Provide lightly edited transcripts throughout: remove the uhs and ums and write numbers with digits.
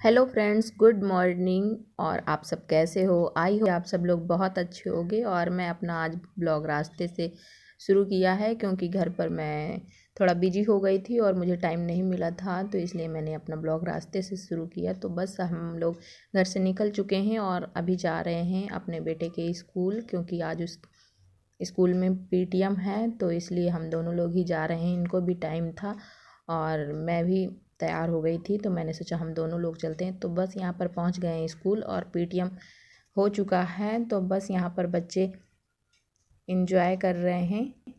Hello friends, good morning. और आप सब कैसे हो? आई हो आप सब लोग बहुत अच्छे होंगे। और मैं अपना आज ब्लॉग रास्ते से शुरू किया है क्योंकि घर पर मैं थोड़ा बिजी हो गई थी और मुझे टाइम नहीं मिला था, तो इसलिए मैंने अपना ब्लॉग रास्ते से शुरू किया। तो बस हम लोग घर से निकल चुके हैं और अभी जा रहे हैं अपने बेटे के स्कूल, क्योंकि आज उस स्कूल में पीटीएम है, तो इसलिए हम दोनों लोग ही जा रहे हैं। इनको भी टाइम था और मैं भी तैयार हो गई थी, तो मैंने सोचा हम दोनों लोग चलते हैं। तो बस यहाँ पर पहुँच गए हैं स्कूल और पीटीएम हो चुका है। तो बस यहाँ पर बच्चे इंजॉय कर रहे हैं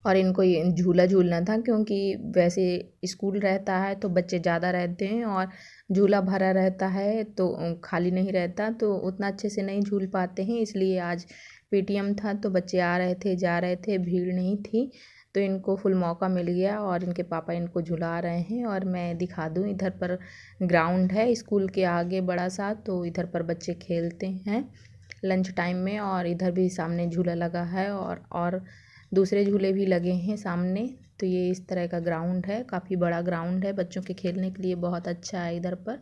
और इनको ये झूला झूलना था, क्योंकि वैसे स्कूल रहता है तो बच्चे ज़्यादा रहते हैं और झूला भरा रहता है तो खाली नहीं रहता, तो उतना अच्छे से नहीं झूल पाते हैं। इसलिए आज पीटीएम था तो बच्चे आ रहे थे, जा रहे थे, भीड़ नहीं थी, तो इनको फुल मौका मिल गया और इनके पापा इनको झुला रहे हैं। और मैं दिखा दूँ, इधर पर ग्राउंड है स्कूल के आगे बड़ा सा, तो इधर पर बच्चे खेलते हैं लंच टाइम में। और इधर भी सामने झूला लगा है और दूसरे झूले भी लगे हैं सामने। तो ये इस तरह का ग्राउंड है, काफ़ी बड़ा ग्राउंड है, बच्चों के खेलने के लिए बहुत अच्छा है इधर पर।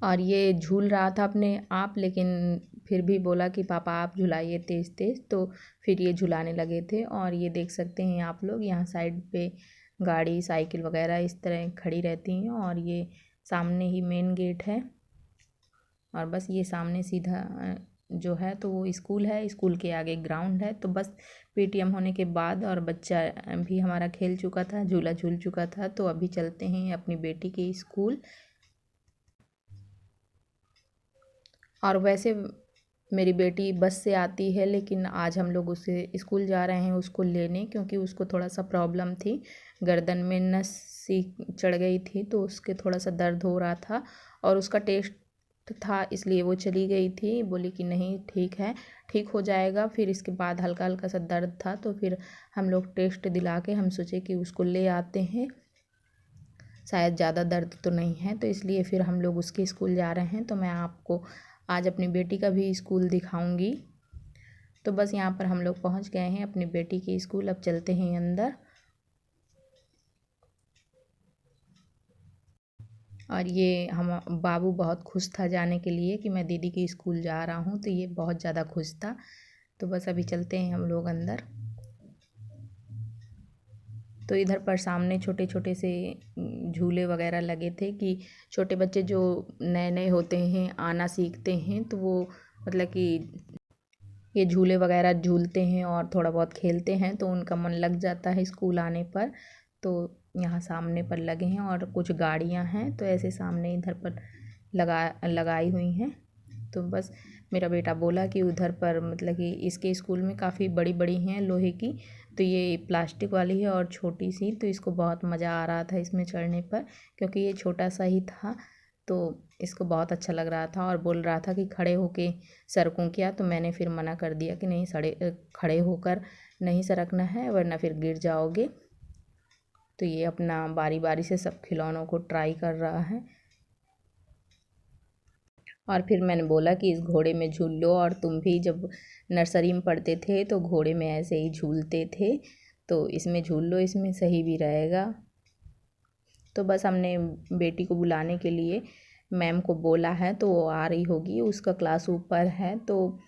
और ये झूल रहा था अपने आप, लेकिन फिर भी बोला कि पापा आप झुलाइए तेज़ तेज़, तो फिर ये झुलाने लगे थे। और ये देख सकते हैं आप लोग, यहाँ साइड पे गाड़ी साइकिल वगैरह इस तरह खड़ी रहती हैं। और ये सामने ही मेन गेट है और बस ये सामने सीधा जो है तो वो स्कूल है, स्कूल के आगे ग्राउंड है। तो बस पीटीएम होने के बाद और बच्चा भी हमारा खेल चुका था, झूला झूल चुका था, तो अभी चलते हैं अपनी बेटी के स्कूल। और वैसे मेरी बेटी बस से आती है, लेकिन आज हम लोग उसे स्कूल जा रहे हैं उसको लेने, क्योंकि उसको थोड़ा सा प्रॉब्लम थी, गर्दन में नस सी चढ़ गई थी, तो उसके थोड़ा सा दर्द हो रहा था और उसका टेस्ट था, इसलिए वो चली गई थी। बोली कि नहीं ठीक है, ठीक हो जाएगा। फिर इसके बाद हल्का हल्का सा दर्द था, तो फिर हम लोग टेस्ट दिला के हम सोचे कि उसको ले आते हैं, शायद ज़्यादा दर्द तो नहीं है, तो इसलिए फिर हम लोग उसके स्कूल जा रहे हैं। तो मैं आपको आज अपनी बेटी का भी स्कूल दिखाऊंगी। तो बस यहाँ पर हम लोग पहुँच गए हैं अपनी बेटी के स्कूल, अब चलते हैं अंदर। और ये हम बाबू बहुत खुश था जाने के लिए कि मैं दीदी के स्कूल जा रहा हूँ, तो ये बहुत ज़्यादा खुश था। तो बस अभी चलते हैं हम लोग अंदर। तो इधर पर सामने छोटे छोटे से झूले वगैरह लगे थे कि छोटे बच्चे जो नए नए होते हैं, आना सीखते हैं, तो वो मतलब कि ये झूले वगैरह झूलते हैं और थोड़ा बहुत खेलते हैं, तो उनका मन लग जाता है स्कूल आने पर। तो यहाँ सामने पर लगे हैं और कुछ गाड़ियाँ हैं, तो ऐसे सामने इधर पर लगाई हुई हैं। तो बस मेरा बेटा बोला कि उधर पर मतलब कि इसके स्कूल में काफ़ी बड़ी बड़ी हैं लोहे की, तो ये प्लास्टिक वाली है और छोटी सी, तो इसको बहुत मज़ा आ रहा था इसमें चढ़ने पर, क्योंकि ये छोटा सा ही था, तो इसको बहुत अच्छा लग रहा था। और बोल रहा था कि खड़े होके सरकूं क्या, तो मैंने फिर मना कर दिया कि नहीं, खड़े होकर नहीं सरकना है वरना फिर गिर जाओगे। तो ये अपना बारी बारी से सब खिलौनों को ट्राई कर रहा है। और फिर मैंने बोला कि इस घोड़े में झूल लो, और तुम भी जब नर्सरी में पढ़ते थे तो घोड़े में ऐसे ही झूलते थे, तो इसमें झूल लो, इसमें सही भी रहेगा। तो बस हमने बेटी को बुलाने के लिए मैम को बोला है, तो वो आ रही होगी, उसका क्लास ऊपर है, तो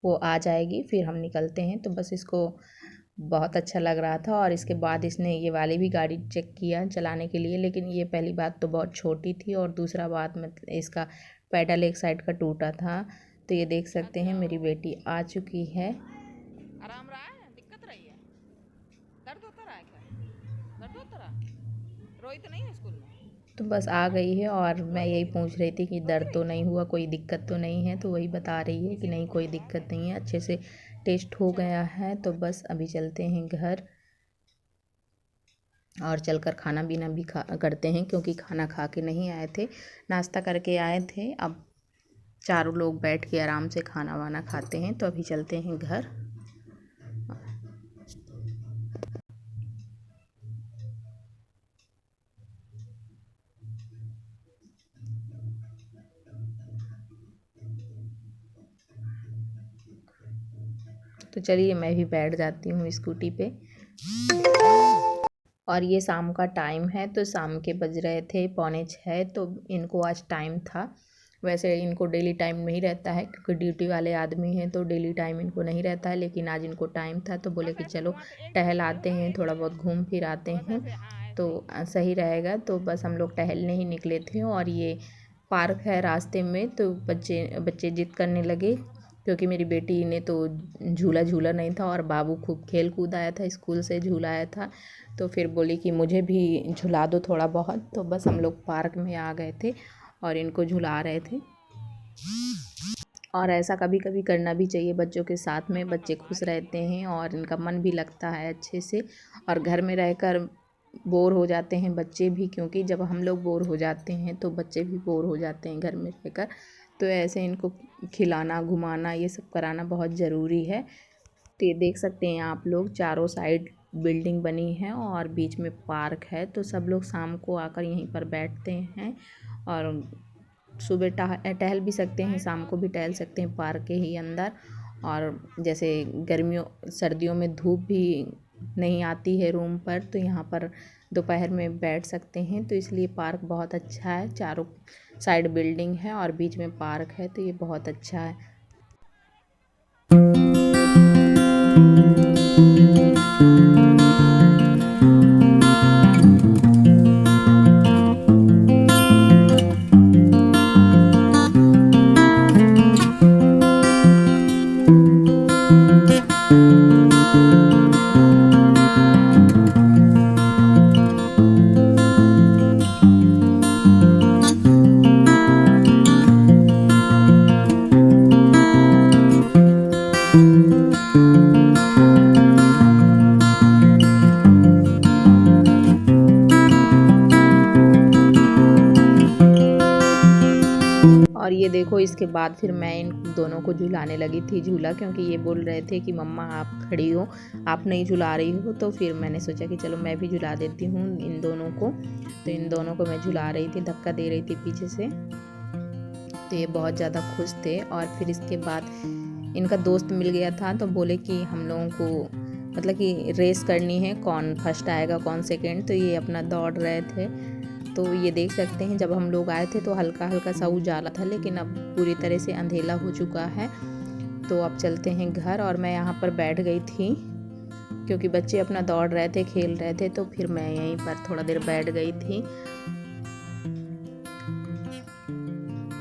वो आ जाएगी, फिर हम निकलते हैं। तो बस इसको बहुत अच्छा लग रहा था। और इसके बाद इसने ये वाली भी गाड़ी चेक किया चलाने के लिए, लेकिन ये पहली बात तो बहुत छोटी थी और दूसरा बात मतलब इसका पैडल एक साइड का टूटा था। तो ये देख सकते हैं मेरी बेटी आ चुकी है। आराम रहा है, दिक्कत रही है, दर्द होता रहा है क्या? दर्द होता रहा, रोई तो नहीं है स्कूल में? तो बस आ हाँ? गई है और मैं रोई यही थी? पूछ रही थी कि रोती दर्द रही तो क्या? नहीं हुआ, कोई दिक्कत तो नहीं है, तो वही बता रही है कि नहीं कोई दिक्कत नहीं है, अच्छे से टेस्ट हो अच्छा गया अच्छा। है। तो बस अभी चलते हैं घर और चलकर खाना पीना भी खा करते हैं, क्योंकि खाना खा के नहीं आए थे, नाश्ता करके आए थे। अब चारों लोग बैठ के आराम से खाना वाना खाते हैं। तो अभी चलते हैं घर। तो तो चलिए मैं भी बैठ जाती हूँ स्कूटी पे। और ये शाम का टाइम है, तो शाम के बज रहे थे 5:45, तो इनको आज टाइम था। वैसे इनको डेली टाइम नहीं रहता है क्योंकि ड्यूटी वाले आदमी हैं, तो डेली टाइम इनको नहीं रहता है, लेकिन आज इनको टाइम था तो बोले कि चलो टहल आते हैं, थोड़ा बहुत घूम फिर आते हैं तो सही रहेगा। तो बस हम लोग टहलने ही निकले थे और ये पार्क है रास्ते में, तो बच्चे जिद करने लगे क्योंकि मेरी बेटी ने तो झूला झूला नहीं था और बाबू खूब खेल कूद आया था, स्कूल से झूला आया था, तो फिर बोली कि मुझे भी झुला दो थोड़ा बहुत। तो बस हम लोग पार्क में आ गए थे और इनको झुला रहे थे। और ऐसा कभी कभी करना भी चाहिए बच्चों के साथ में, बच्चे खुश रहते हैं और इनका मन भी लगता है अच्छे से। और घर में रहकर बोर हो जाते हैं बच्चे भी, क्योंकि जब हम लोग बोर हो जाते हैं तो बच्चे भी बोर हो जाते हैं घर में रहकर। तो ऐसे इनको खिलाना घुमाना ये सब कराना बहुत ज़रूरी है। तो ये देख सकते हैं आप लोग, चारों साइड बिल्डिंग बनी है और बीच में पार्क है, तो सब लोग शाम को आकर यहीं पर बैठते हैं और सुबह टहल भी सकते हैं, शाम को भी टहल सकते हैं पार्क के ही अंदर। और जैसे गर्मियों सर्दियों में धूप भी नहीं आती है रूम पर, तो यहाँ पर दोपहर में बैठ सकते हैं, तो इसलिए पार्क बहुत अच्छा है। चारों साइड बिल्डिंग है और बीच में पार्क है, तो ये बहुत अच्छा है। और ये देखो, इसके बाद फिर मैं इन दोनों को झुलाने लगी थी झूला, क्योंकि ये बोल रहे थे कि मम्मा आप खड़ी हो, आप नहीं झुला रही हो। तो फिर मैंने सोचा कि चलो मैं भी झुला देती हूँ इन दोनों को। तो इन दोनों को मैं झुला रही थी, धक्का दे रही थी पीछे से, तो ये बहुत ज़्यादा खुश थे। और फिर इसके बाद इनका दोस्त मिल गया था, तो बोले कि हम लोगों को मतलब कि रेस करनी है, कौन फर्स्ट आएगा कौन सेकेंड। तो ये अपना दौड़ रहे थे। तो ये देख सकते हैं, जब हम लोग आए थे तो हल्का हल्का सा उजाला था, लेकिन अब पूरी तरह से अंधेरा हो चुका है। तो अब चलते हैं घर। और मैं यहाँ पर बैठ गई थी क्योंकि बच्चे अपना दौड़ रहे थे, खेल रहे थे, तो फिर मैं यहीं पर थोड़ा देर बैठ गई थी।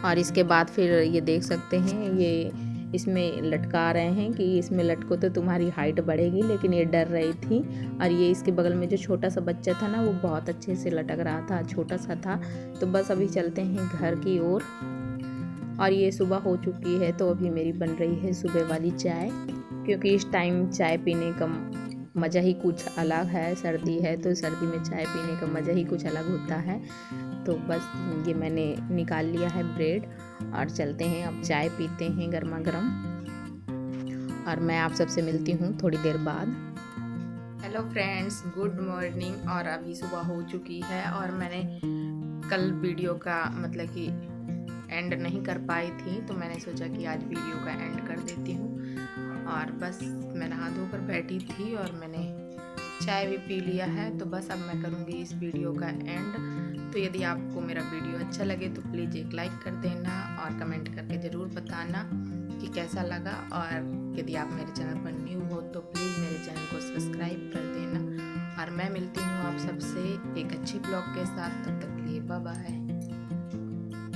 और इसके बाद फिर ये देख सकते हैं, ये इसमें लटका रहे हैं कि इसमें लटको तो तुम्हारी हाइट बढ़ेगी, लेकिन ये डर रही थी। और ये इसके बगल में जो छोटा सा बच्चा था ना, वो बहुत अच्छे से लटक रहा था, छोटा सा था। तो बस अभी चलते हैं घर की ओर। और ये सुबह हो चुकी है, तो अभी मेरी बन रही है सुबह वाली चाय, क्योंकि इस टाइम चाय पीने का मज़ा ही कुछ अलग है। सर्दी है तो सर्दी में चाय पीने का मज़ा ही कुछ अलग होता है। तो बस ये मैंने निकाल लिया है ब्रेड और चलते हैं अब चाय पीते हैं गर्मा गर्म। और मैं आप सबसे मिलती हूँ थोड़ी देर बाद। Hello friends, good morning. और अभी सुबह हो चुकी है और मैंने कल वीडियो का मतलब कि एंड नहीं कर पाई थी, तो मैंने सोचा कि आज वीडियो का एंड कर देती हूँ। और बस मैं नहा धोकर बैठी थी और मैंने चाय भी पी लिया है, तो बस अब मैं करूँगी इस वीडियो का एंड। तो यदि आपको मेरा वीडियो अच्छा लगे तो प्लीज़ एक लाइक कर देना और कमेंट करके ज़रूर बताना कि कैसा लगा। और यदि आप मेरे चैनल पर न्यू हो तो प्लीज़ मेरे चैनल को सब्सक्राइब कर देना। और मैं मिलती हूँ आप सबसे एक अच्छी ब्लॉग के साथ, तब तक के लिए बाय बाय।